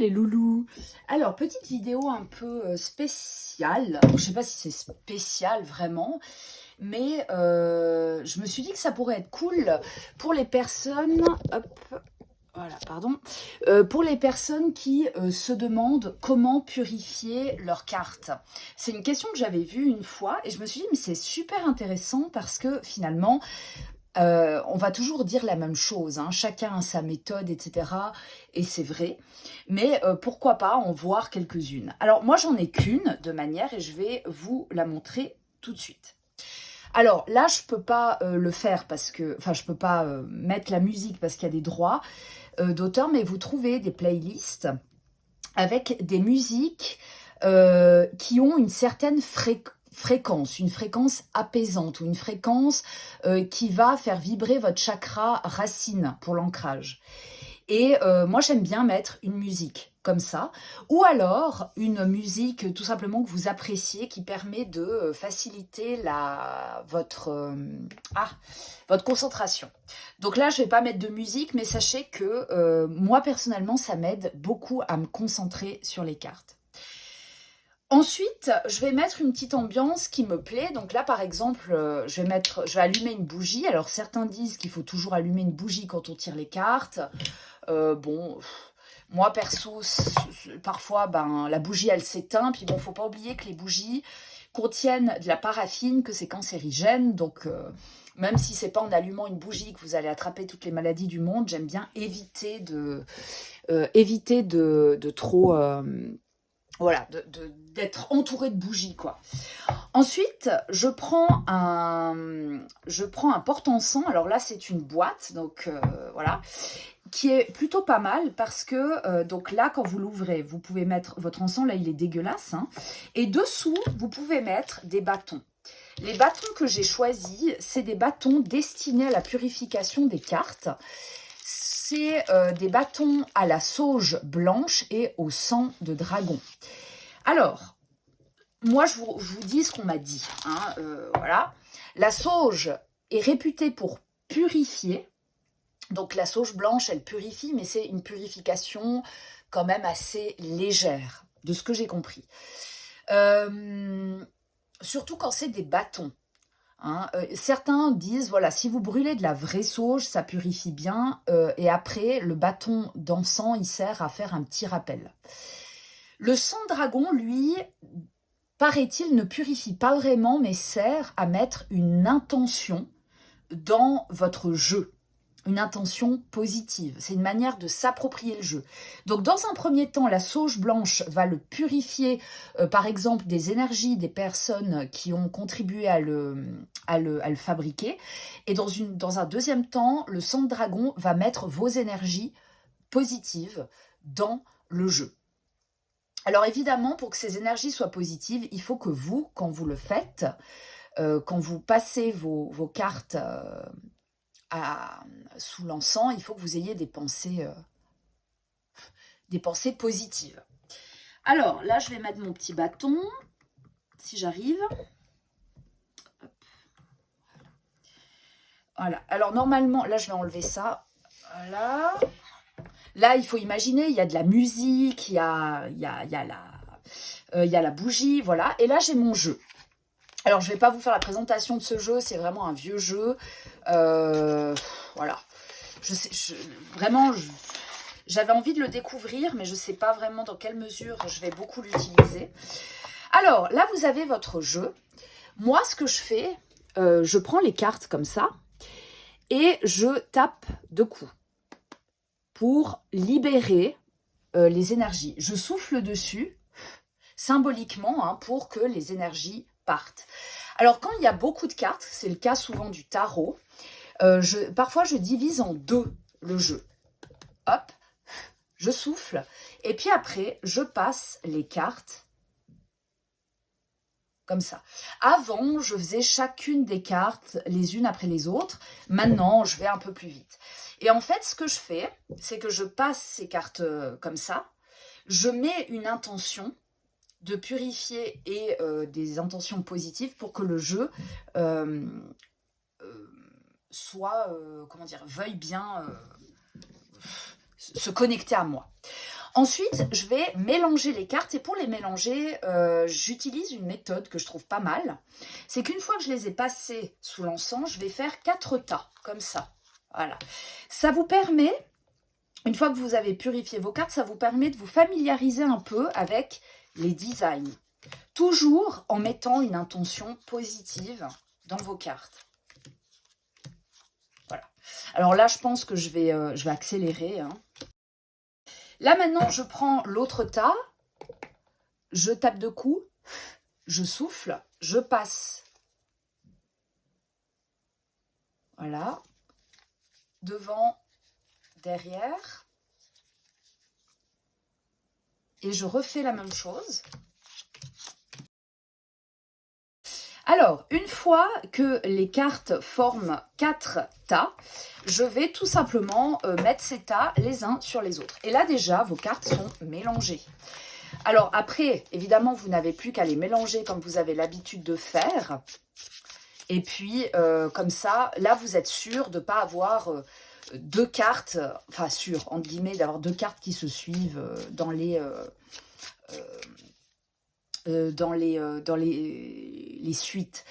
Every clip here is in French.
les loulous. Alors, petite vidéo un peu spéciale. Je sais pas si c'est spécial vraiment, mais je me suis dit que ça pourrait être cool pour les personnes... Hop, voilà, pardon. Pour les personnes qui se demandent comment purifier leurs cartes. C'est une question que j'avais vue une fois et je me suis dit, mais c'est super intéressant parce que finalement... on va toujours dire la même chose, hein. Chacun a sa méthode, etc. Et c'est vrai. Mais pourquoi pas en voir quelques-unes. Alors moi j'en ai qu'une de manière et je vais vous la montrer tout de suite. Alors là je peux pas le faire parce que, enfin je peux pas mettre la musique parce qu'il y a des droits d'auteur, mais vous trouvez des playlists avec des musiques qui ont une certaine fréquence, une fréquence apaisante ou une fréquence qui va faire vibrer votre chakra racine pour l'ancrage. Et moi, j'aime bien mettre une musique comme ça, ou alors une musique tout simplement que vous appréciez, qui permet de faciliter votre concentration. Donc là, je ne vais pas mettre de musique, mais sachez que moi, personnellement, ça m'aide beaucoup à me concentrer sur les cartes. Ensuite, je vais mettre une petite ambiance qui me plaît. Donc là, par exemple, je vais allumer une bougie. Alors, certains disent qu'il faut toujours allumer une bougie quand on tire les cartes. Bon, moi, perso, parfois, la bougie, elle s'éteint. Puis bon, faut pas oublier que les bougies contiennent de la paraffine, que c'est cancérigène. Donc, même si c'est pas en allumant une bougie que vous allez attraper toutes les maladies du monde, j'aime bien éviter de trop... voilà, d'être entouré de bougies, quoi. Ensuite, je prends un porte-encens. Alors là, c'est une boîte, donc voilà, qui est plutôt pas mal parce que, donc là, quand vous l'ouvrez, vous pouvez mettre votre encens. Là, il est dégueulasse, hein, et dessous, vous pouvez mettre des bâtons. Les bâtons que j'ai choisis, c'est des bâtons destinés à la purification des cartes. C'est des bâtons à la sauge blanche et au sang de dragon. Alors, moi, je vous dis ce qu'on m'a dit, hein, voilà. La sauge est réputée pour purifier. Donc, la sauge blanche, elle purifie, mais c'est une purification quand même assez légère, de ce que j'ai compris. Surtout quand c'est des bâtons. Hein. Certains disent, voilà, si vous brûlez de la vraie sauge, ça purifie bien. Et après, le bâton d'encens, il sert à faire un petit rappel. Le sang de dragon, lui, paraît-il, ne purifie pas vraiment, mais sert à mettre une intention dans votre jeu. Une intention positive. C'est une manière de s'approprier le jeu. Donc, dans un premier temps, la sauge blanche va le purifier, par exemple, des énergies des personnes qui ont contribué à le fabriquer. Et dans un deuxième temps, le sang de dragon va mettre vos énergies positives dans le jeu. Alors évidemment, pour que ces énergies soient positives, il faut que vous, quand vous le faites, quand vous passez vos cartes sous l'encens, il faut que vous ayez des pensées positives. Alors là, je vais mettre mon petit bâton, si j'arrive. Voilà. Alors normalement, là, je vais enlever ça. Voilà. Là, il faut imaginer, il y a de la musique, il y a la bougie, voilà. Et là, j'ai mon jeu. Alors, je ne vais pas vous faire la présentation de ce jeu, c'est vraiment un vieux jeu. Voilà. Vraiment, j'avais envie de le découvrir, mais je ne sais pas vraiment dans quelle mesure je vais beaucoup l'utiliser. Alors, là, vous avez votre jeu. Moi, ce que je fais, je prends les cartes comme ça et je tape 2 coups pour libérer les énergies. Je souffle dessus, symboliquement, hein, pour que les énergies partent. Alors, quand il y a beaucoup de cartes, c'est le cas souvent du tarot, parfois je divise en 2 le jeu. Hop, je souffle, et puis après, je passe les cartes comme ça. Avant, je faisais chacune des cartes les unes après les autres. Maintenant, je vais un peu plus vite. Et en fait, ce que je fais, c'est que je passe ces cartes comme ça. Je mets une intention de purifier et des intentions positives pour que le jeu soit, veuille bien se connecter à moi. Ensuite, je vais mélanger les cartes et pour les mélanger, j'utilise une méthode que je trouve pas mal. C'est qu'une fois que je les ai passées sous l'encens, je vais faire 4 tas, comme ça. Voilà. Ça vous permet, une fois que vous avez purifié vos cartes, ça vous permet de vous familiariser un peu avec les designs. Toujours en mettant une intention positive dans vos cartes. Voilà. Alors là, je pense que je vais accélérer. Hein. Là, maintenant, je prends l'autre tas, je tape deux coups, je souffle, je passe. Voilà. Devant, derrière. Et je refais la même chose. Alors, une fois que les cartes forment 4 tas, je vais tout simplement mettre ces tas les uns sur les autres. Et là, déjà, vos cartes sont mélangées. Alors après, évidemment, vous n'avez plus qu'à les mélanger comme vous avez l'habitude de faire. Et puis, comme ça, là, vous êtes sûr de ne pas avoir deux cartes, enfin sûr, entre guillemets, d'avoir deux cartes qui se suivent dans les suites.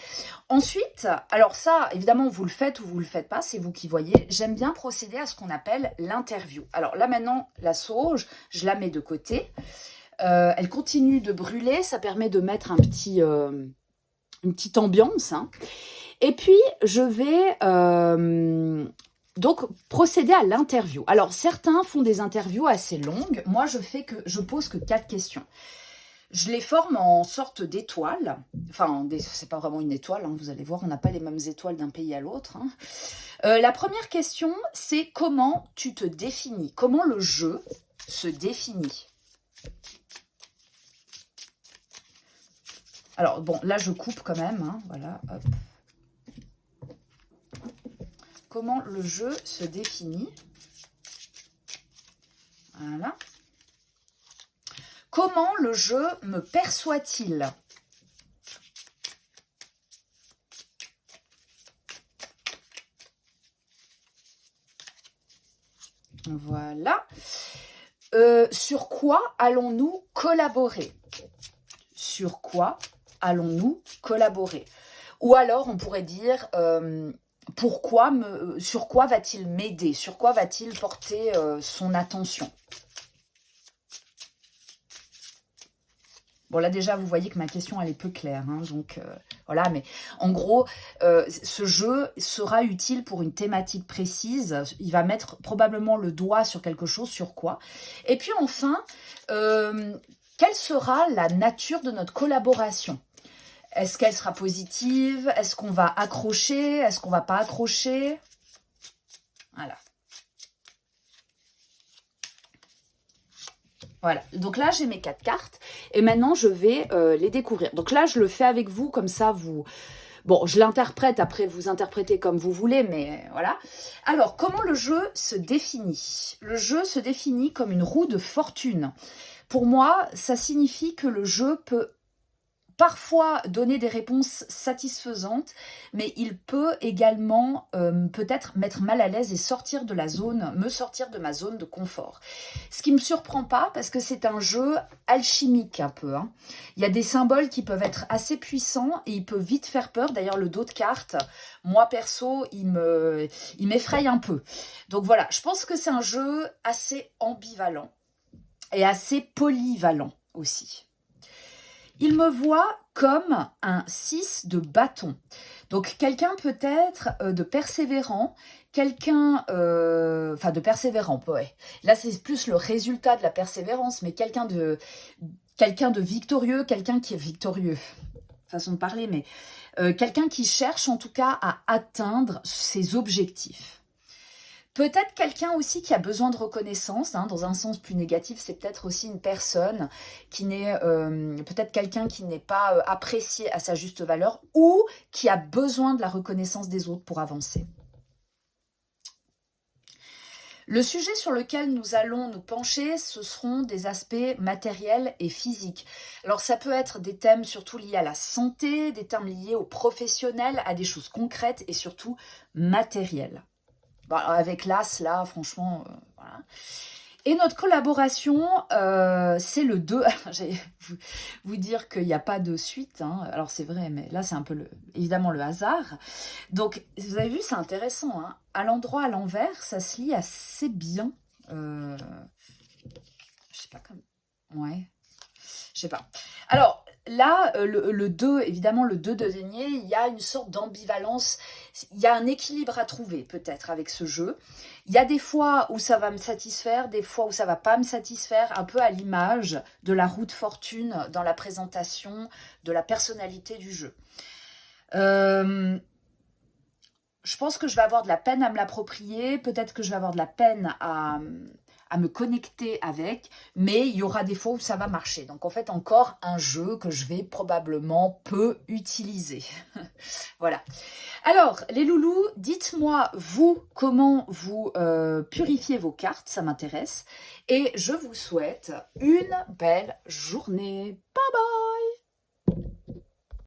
Ensuite, alors ça, évidemment, vous le faites ou vous le faites pas, c'est vous qui voyez. J'aime bien procéder à ce qu'on appelle l'interview. Alors là, maintenant, la sauge, je la mets de côté. Elle continue de brûler, ça permet de mettre une petite ambiance. Hein. Et puis, je vais donc procéder à l'interview. Alors, certains font des interviews assez longues. Moi, je pose que 4 questions. Je les forme en sorte d'étoiles. Enfin, c'est pas vraiment une étoile, hein, vous allez voir, on n'a pas les mêmes étoiles d'un pays à l'autre. Hein. La première question, c'est comment tu te définis? Comment le jeu se définit? Alors, bon, là, je coupe quand même. Hein, voilà, hop. Comment le jeu se définit? Voilà. Comment le jeu me perçoit-il? Voilà. Sur quoi allons-nous collaborer? Sur quoi allons-nous collaborer? Ou alors, on pourrait dire, sur quoi va-t-il m'aider? Sur quoi va-t-il porter son attention? Bon, là, déjà, vous voyez que ma question, elle est peu claire. Hein, donc, voilà. Mais en gros, ce jeu sera utile pour une thématique précise. Il va mettre probablement le doigt sur quelque chose, sur quoi. Et puis, enfin, quelle sera la nature de notre collaboration? Est-ce qu'elle sera positive? Est-ce qu'on va accrocher? Est-ce qu'on va pas accrocher? Voilà. Voilà, donc là j'ai mes 4 cartes et maintenant je vais les découvrir. Donc là je le fais avec vous, comme ça vous... Bon, je l'interprète, après vous interprétez comme vous voulez, mais voilà. Alors, comment le jeu se définit? Le jeu se définit comme une roue de fortune. Pour moi, ça signifie que le jeu peut parfois donner des réponses satisfaisantes, mais il peut également peut-être mettre mal à l'aise et me sortir de ma zone de confort. Ce qui ne me surprend pas, parce que c'est un jeu alchimique un peu. Hein. Il y a des symboles qui peuvent être assez puissants et il peut vite faire peur. D'ailleurs, le dos de cartes, moi perso, il m'effraie un peu. Donc voilà, je pense que c'est un jeu assez ambivalent et assez polyvalent aussi. Il me voit comme un 6 de bâton. Donc, quelqu'un peut-être de persévérant, quelqu'un... Enfin, de persévérant, ouais. Là, c'est plus le résultat de la persévérance, mais quelqu'un de victorieux, quelqu'un qui est victorieux. Façon de parler, mais quelqu'un qui cherche en tout cas à atteindre ses objectifs. Peut-être quelqu'un aussi qui a besoin de reconnaissance, hein, dans un sens plus négatif, c'est peut-être aussi une personne qui n'est, peut-être quelqu'un qui n'est pas apprécié à sa juste valeur ou qui a besoin de la reconnaissance des autres pour avancer. Le sujet sur lequel nous allons nous pencher, ce seront des aspects matériels et physiques. Alors ça peut être des thèmes surtout liés à la santé, des thèmes liés aux professionnels, à des choses concrètes et surtout matérielles. Bon, avec l'as, là, franchement, voilà. Et notre collaboration, c'est le 2. J'allais vous dire qu'il n'y a pas de suite, hein. Alors c'est vrai, mais là c'est un peu évidemment le hasard. Donc vous avez vu, c'est intéressant, hein. À l'endroit, à l'envers, ça se lit assez bien. Je sais pas comme... Ouais, je sais pas. Alors là, le 2, évidemment, le 2 de denier, il y a une sorte d'ambivalence. Il y a un équilibre à trouver, peut-être, avec ce jeu. Il y a des fois où ça va me satisfaire, des fois où ça va pas me satisfaire, un peu à l'image de la roue de fortune dans la présentation de la personnalité du jeu. Je pense que je vais avoir de la peine à me l'approprier, peut-être que je vais avoir de la peine à me connecter avec, mais il y aura des fois où ça va marcher. Donc en fait, encore un jeu que je vais probablement peu utiliser. Voilà. Alors, les loulous, dites-moi, vous, comment vous purifiez vos cartes, ça m'intéresse. Et je vous souhaite une belle journée. Bye bye!